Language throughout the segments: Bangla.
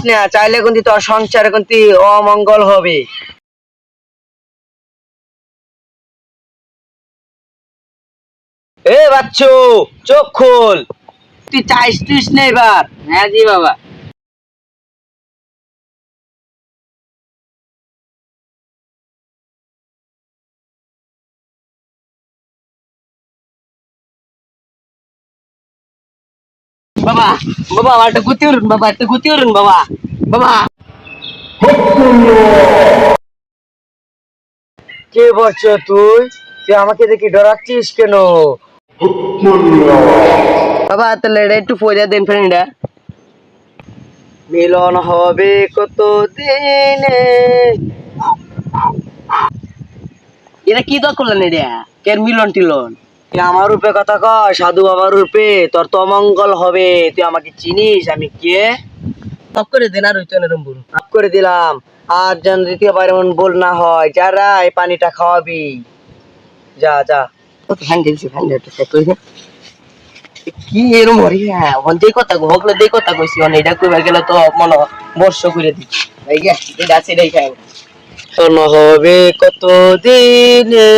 না, চাইলে কিন্তু তোর সংসারে কিন্তু অমঙ্গল হবে। এ বাচ্চু, চোখ খোল। তুই চাইছিস না এবার? হ্যাঁ জি বাবা। বাবা, বাবা আমার একটা গুতি উড়ুন, বাবা একটা গুতি উড়ুন, বাবা বাবা। কে বলছো তুই? তুই আমাকে দেখি ডরাচ্ছিস কেন? বাবা তাহলে এটা একটু পয়সা দেন ফ্রেন্ডা। মিলন হবে কত দিনে। এটা কি তো করলেন? এটা কেন মিলন টিলন? আমার রূপে কথা কয়, সাধু বাবার রূপে। তোর তো অমঙ্গল হবে। তুই আমাকে চিনিস আমি কে? মাফ করে দেন, আর হইতো না রম্বুর। মাফ করে দিলাম। আর যেন দ্বিতীয়বার এমন বল না হয়। যারা এই পানিটা খাওয়াবি, যা যা। ফ্যান দিয়েছি, ফ্যান দিয়ে চেক করে দে। কি এরম হরি? হ্যাঁ যেই কথা হকলে যেই কথা কইছি অন এটা কইবার গেলে তো মনে বর্ষ করে দিচ্ছি। এই যে এটা আছে এটাই খাই। মিলন হবে কত দিনে,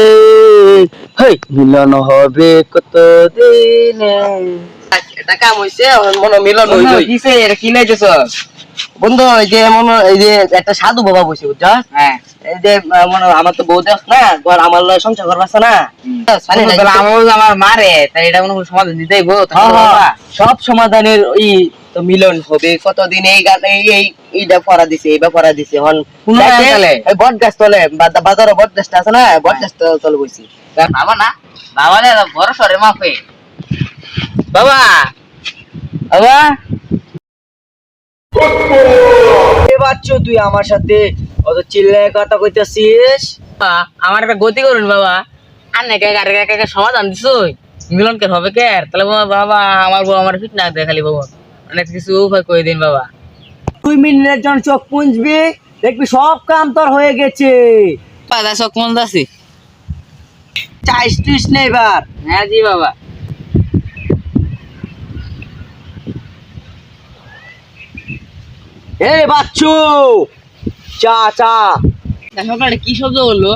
হেই মিলন হবে কত দিনে। এটা কাম হইছে, মনে মিলন হইছে। কিসে এটা কি নাইতেছ বন্ধু? এই যে মনে এই যে একটা সাধু বাবা বসে বুঝছ? হ্যাঁ এই যে মনে আমার তো বউ দেখ না, ঘর আমার লয় সংসার করবাছ না। আমার মারে তাই এটা কোনো সমাধান দিতেই গো। সব সমাধানের ওই তো মিলন হবে কতদিন। এই গান এইটা পড়া দিছে, এইবার পড়া দিছে হন বট গাছ তলে, বাজারে বট গাছটা আছে না, বট গাছ তলে বসি। বাবা না বাবা না বড় সরে মাফে বাবা বাবা। বাচ্চু তুই আমার সাথে অত চিল্লায় কথা কইতাছিস? আমার একটা গতি করুন বাবা। আর না কে সমাধান দিছই মিলন কে হবে কে? তাহলে বাবা আমার বউ আমার ফিট না দেয় খালি বাবা, অনেক কিছু উপায় কই দিন বাবা। 2 মিনিটের জন্য চোখ পুঁজবি, দেখবি সব কাম তোর হয়ে গেছে। পাদা শখ মন দাসি। চাইছিস না এবার? হ্যাঁ জি বাবা। এ বাচ্চু, চা চা। সকালে কি শব্দ বললো?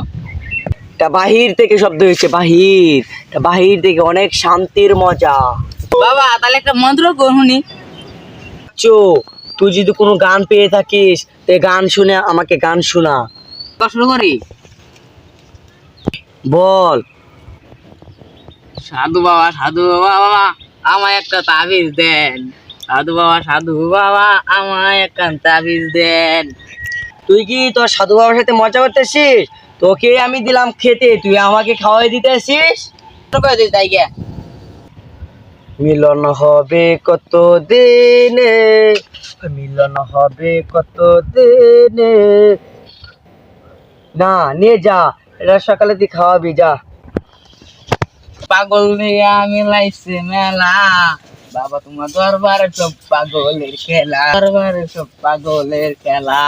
এটা বাহির থেকে শব্দ হয়েছে, বাহির। বাহির থেকে অনেক শান্তির মজা। বাবা তাহলে একটা মন্ত্র করুনি। চো, তুই যদি কোনো গান পেয়ে থাকিস তে গান শুনে আমাকে গান শোনা। শুরু করি। বল। সাধু বাবা সাধু বাবা বাবা আমায় একটা তাবিজ দেন। সাধু বাবা সাধু বাবা আমায় একটা তাবিজ দেন। তুই কি তোর সাধু বাবার সাথে মজা করতেছিস? তোকে আমি দিলাম খেতে, তুই আমাকে খাওয়াই দিতেছিস? তাই গে মিলন হবে কত দিনে, মিলন হবে কত দিনে। না নিয়ে যা, এটা সকালে তুই খাওয়াবি, যা। পাগল দিয়া মিলাইছে মেলা। বাবা তোমার দরবারে সব পাগলের খেলা, দরবারে সব পাগলের খেলা।